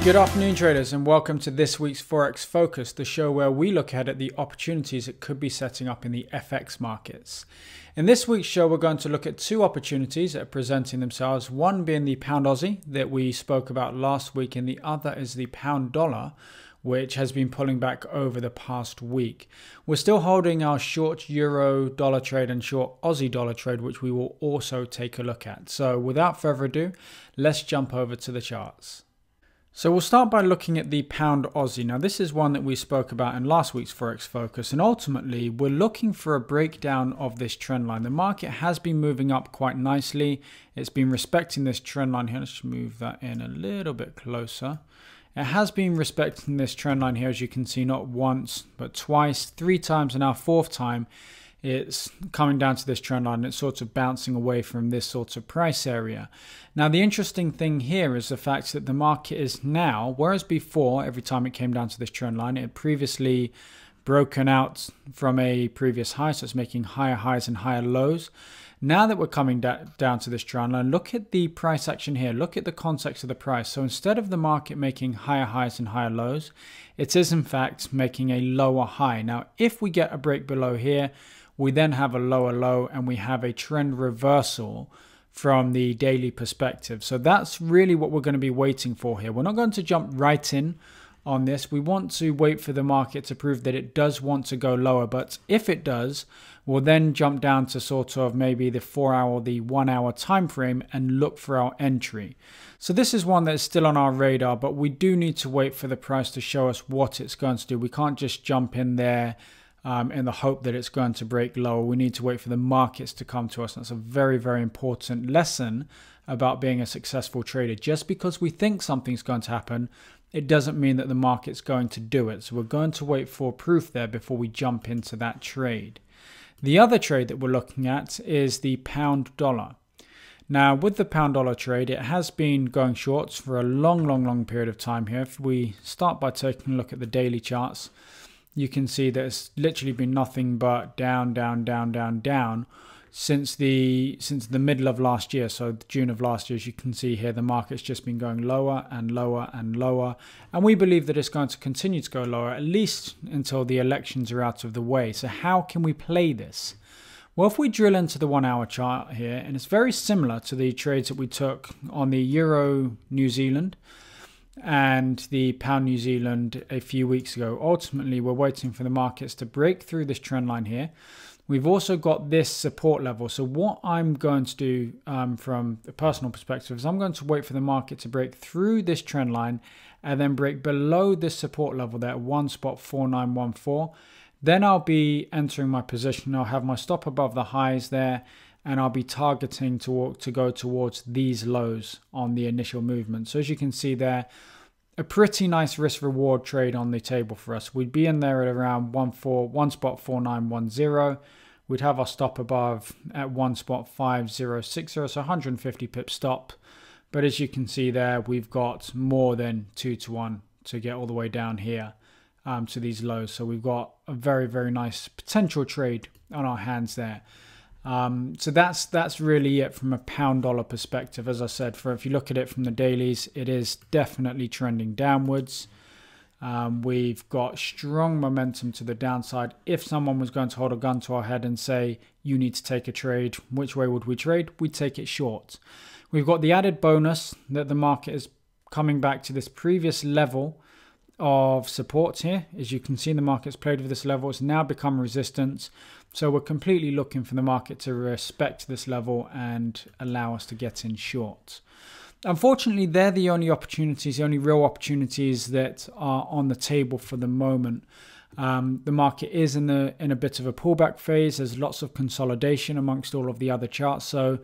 Good afternoon, traders, and welcome to this week's Forex Focus, the show where we look ahead at the opportunities that could be setting up in the FX markets. In this week's show, we're going to look at two opportunities that are presenting themselves, one being the pound Aussie that we spoke about last week, and the other is the pound dollar, which has been pulling back over the past week. We're still holding our short euro dollar trade and short Aussie dollar trade, which we will also take a look at. So without further ado, let's jump over to the charts. So we'll start by looking at the pound Aussie. Now this is one that we spoke about in last week's Forex Focus, and ultimately we're looking for a breakdown of this trend line. The market has been moving up quite nicely. It's been respecting this trend line here. Let's move that in a little bit closer. It has been respecting this trend line here, as you can see, not once but twice, three times, and now fourth time. It's coming down to this trend line. It's sort of bouncing away from this sort of price area. Now, the interesting thing here is the fact that the market is now, whereas before, every time it came down to this trend line, it had previously broken out from a previous high, so it's making higher highs and higher lows. Now that we're coming down to this trend line, look at the price action here. Look at the context of the price. So instead of the market making higher highs and higher lows, it is in fact making a lower high. Now, if we get a break below here, we then have a lower low and we have a trend reversal from the daily perspective. So that's really what we're going to be waiting for here. We're not going to jump right in on this. We want to wait for the market to prove that it does want to go lower. But if it does, we'll then jump down to sort of maybe the 4 hour, the 1 hour time frame and look for our entry. So this is one that's still on our radar, but we do need to wait for the price to show us what it's going to do. We can't just jump in there in the hope that it's going to break lower. We need to wait for the markets to come to us. That's a very, very important lesson about being a successful trader. Just because we think something's going to happen, it doesn't mean that the market's going to do it. So we're going to wait for proof there before we jump into that trade. The other trade that we're looking at is the pound dollar. Now, with the pound dollar trade, it has been going shorts for a long period of time here. If we start by taking a look at the daily charts, you can see that it's literally been nothing but down since the middle of last year. So June of last year, as you can see here, the market's just been going lower and lower and lower. And we believe that it's going to continue to go lower, at least until the elections are out of the way. So how can we play this? Well, if we drill into the 1 hour chart here, and it's very similar to the trades that we took on the Euro New Zealand and the pound New Zealand a few weeks ago. Ultimately, we're waiting for the markets to break through this trend line here. We've also got this support level. So what I'm going to do from a personal perspective is I'm going to wait for the market to break through this trend line and then break below this support level there at 1.4914. Then I'll be entering my position. I'll have my stop above the highs there, and I'll be targeting to go towards these lows on the initial movement. So as you can see there, a pretty nice risk reward trade on the table for us. We'd be in there at around 1.4910. We'd have our stop above at 1.5060, so 150 pip stop. But as you can see there, we've got more than 2 to 1 to get all the way down here to these lows. So we've got a very nice potential trade on our hands there. So that's really it from a pound dollar perspective. As I said, if you look at it from the dailies, it is definitely trending downwards. We've got strong momentum to the downside. If someone was going to hold a gun to our head and say, you need to take a trade, which way would we trade? We'd take it short. We've got the added bonus that the market is coming back to this previous level of support here. As you can see, the market's played with this level. It's now become resistance. So we're completely looking for the market to respect this level and allow us to get in short. Unfortunately, they're the only opportunities, the only real opportunities that are on the table for the moment. The market is in a bit of a pullback phase. There's lots of consolidation amongst all of the other charts. So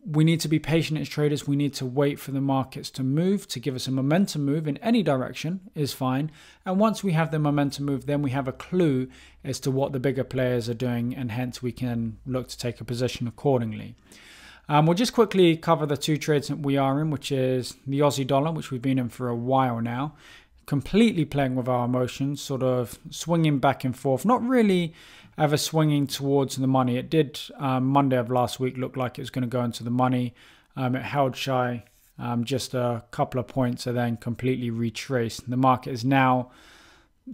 we need to be patient as traders. We need to wait for the markets to move, to give us a momentum move in any direction is fine. And once we have the momentum move, then we have a clue as to what the bigger players are doing, and hence we can look to take a position accordingly. We'll just quickly cover the two trades that we are in, which is the Aussie dollar, which we've been in for a while now. Completely playing with our emotions, sort of swinging back and forth, not really ever swinging towards the money. It did Monday of last week look like it was going to go into the money. It held shy just a couple of points are then completely retraced. The market is now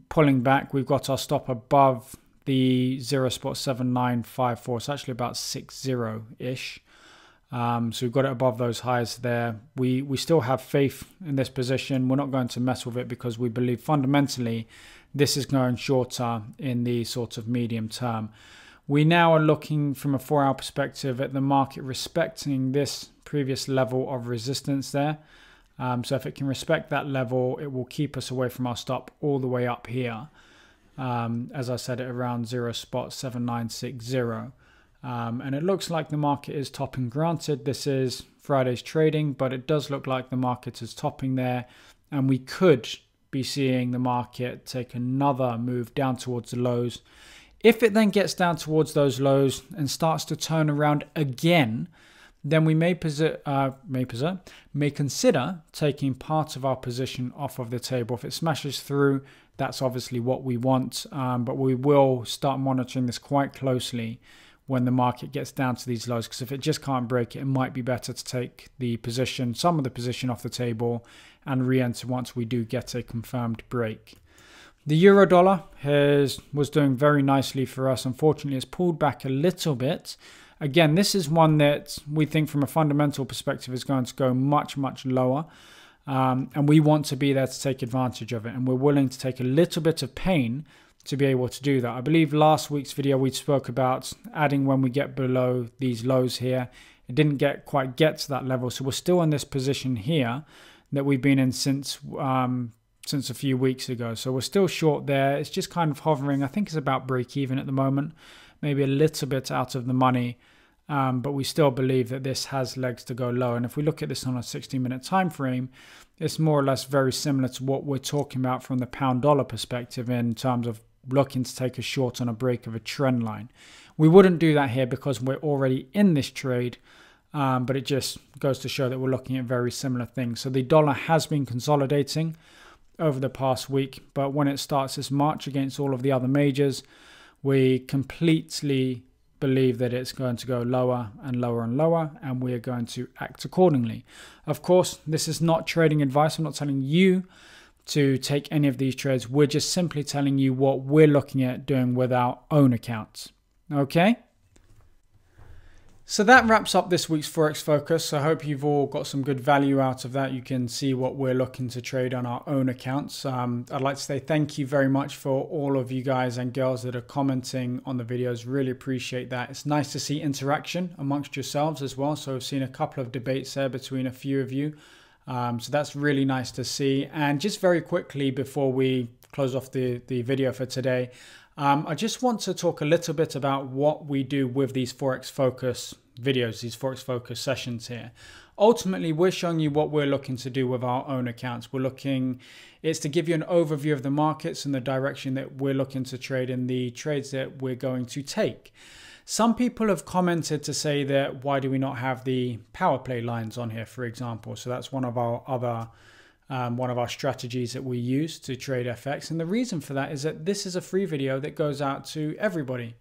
pulling back. We've got our stop above the 0.7954. It's actually about 60-ish. So we've got it above those highs there. We still have faith in this position. We're not going to mess with it because we believe fundamentally this is going shorter in the sort of medium term. We now are looking from a 4-hour perspective at the market respecting this previous level of resistance there. So if it can respect that level, it will keep us away from our stop all the way up here. As I said, at around 0.7960. And it looks like the market is topping. Granted, this is Friday's trading, but it does look like the market is topping there. And we could be seeing the market take another move down towards the lows. If it then gets down towards those lows and starts to turn around again, then we may consider taking part of our position off of the table. If it smashes through, that's obviously what we want, but we will start monitoring this quite closely when the market gets down to these lows, because if it just can't break it, it might be better to take the position, some of the position off the table and re-enter once we do get a confirmed break. The euro dollar was doing very nicely for us. Unfortunately, it's pulled back a little bit. Again, this is one that we think from a fundamental perspective is going to go much, much lower. And we want to be there to take advantage of it. And we're willing to take a little bit of pain to be able to do that. I believe last week's video we spoke about adding when we get below these lows here. It didn't quite get to that level. So we're still in this position here that we've been in since a few weeks ago. So we're still short there. It's just kind of hovering. I think it's about break even at the moment. Maybe a little bit out of the money. But we still believe that this has legs to go low. And if we look at this on a 60-minute time frame, it's more or less very similar to what we're talking about from the pound dollar perspective in terms of looking to take a short on a break of a trend line. We wouldn't do that here because we're already in this trade, but it just goes to show that we're looking at very similar things. So the dollar has been consolidating over the past week, but when it starts this march against all of the other majors, we completely believe that it's going to go lower and lower and lower, and we are going to act accordingly. Of course, this is not trading advice. I'm not telling you to take any of these trades. We're just simply telling you what we're looking at doing with our own accounts. Okay? So that wraps up this week's Forex Focus. I hope you've all got some good value out of that. You can see what we're looking to trade on our own accounts. I'd like to say thank you very much for all of you guys and girls that are commenting on the videos. Really appreciate that. It's nice to see interaction amongst yourselves as well. So I've seen a couple of debates there between a few of you. So that's really nice to see. And just very quickly before we close off the video for today, I just want to talk a little bit about what we do with these Forex Focus videos, these Forex Focus sessions here. Ultimately, we're showing you what we're looking to do with our own accounts. It's to give you an overview of the markets and the direction that we're looking to trade in the trades that we're going to take. Some people have commented to say that why do we not have the power play lines on here, for example. So that's one of our other one of our strategies that we use to trade FX. And the reason for that is that this is a free video that goes out to everybody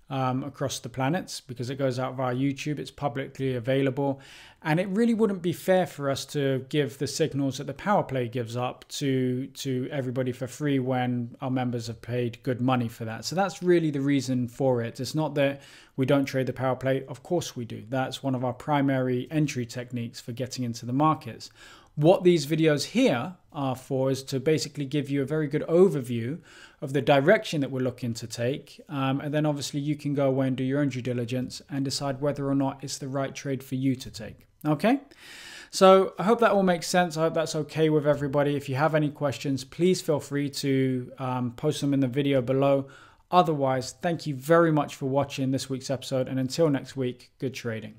across the planets because it goes out via YouTube. It's publicly available. And it really wouldn't be fair for us to give the signals that the power play gives up to everybody for free when our members have paid good money for that. So that's really the reason for it. It's not that we don't trade the power play. Of course we do. That's one of our primary entry techniques for getting into the markets. What these videos here are for is to basically give you a very good overview of the direction that we're looking to take. And then obviously you can go away and do your own due diligence and decide whether or not it's the right trade for you to take. Okay? So I hope that all makes sense. I hope that's okay with everybody. If you have any questions, please feel free to post them in the video below. Otherwise, thank you very much for watching this week's episode. And until next week, good trading.